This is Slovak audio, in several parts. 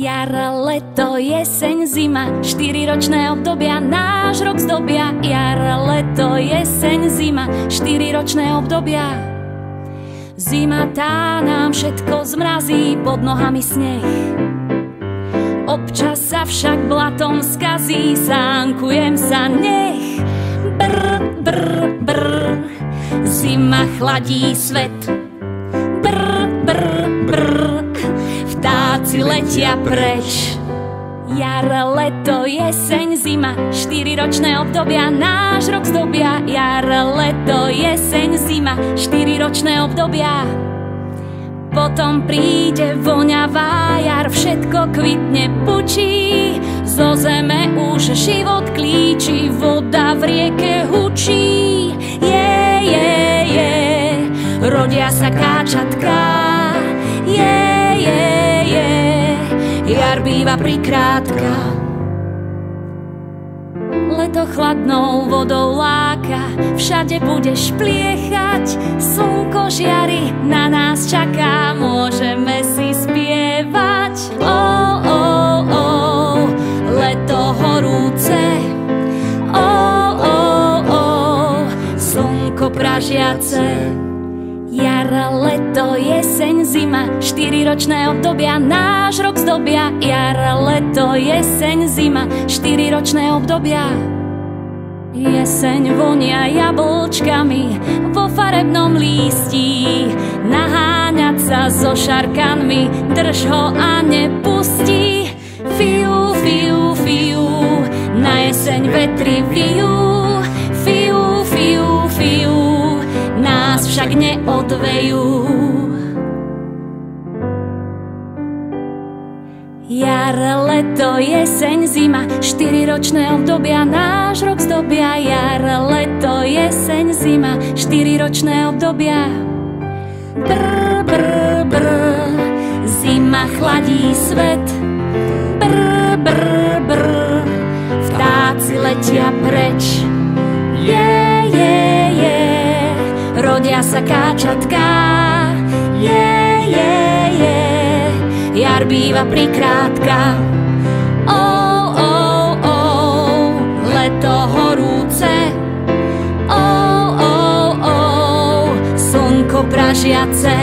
Jar, leto, jeseň, zima, 4-ročné obdobia náš rok zdobia. Jar, leto, jeseň, zima, 4-ročné obdobia. Zima tá nám všetko zmrazí, pod nohami sneh. Občas sa však blatom skazí, sánkujem sa, nech. Brr, brr, brr, zima chladí svet. Brr, brr, brr, vtáci letia preč. Jar, leto, jeseň, zima, 4-ročné obdobia náš rok zdobia. Jar, leto, jeseň, zima, 4-ročné obdobia. Potom príde voňavá jar, všetko kvitne, pučí. Zo zeme už život klíči, voda v rieke hučí. Rodia sa káčatká. Jar býva prikrátka. Leto chladnou vodou láka, všade budeš pliechať. Slnko žiari na nás čaká, môžeme si spievať. Leto horúce. Slnko pražiace. Jar, leto, jeseň, zima, 4-ročné obdobia náš rok zdobia. Jar, leto, jeseň, zima, 4-ročné obdobia. Jeseň vonia jablčkami vo farebnom lístí. Naháňať sa so šarkanmi, drž ho a nepustí. Fiu, fiu, fiu, na jeseň vetri vijú. Fiu, fiu, fiu, nás však neodvejú. Jar, leto, jeseň, zima, 4-ročné obdobia náš rok zdobia. Jar, leto, jeseň, zima, 4-ročné obdobia. Brr, brr, brr, zima chladí svet. Brr, brr, brr, vtáci letia preč. Rodia sa káčatká. Jar býva prikrátka. Leto horúce. Slnko pražiace.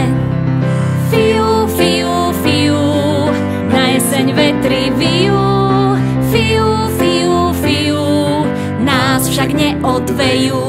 Fiu, fiu, fiu, na jeseň vetri vijú. Fiu, fiu, fiu, nás však neodvejú.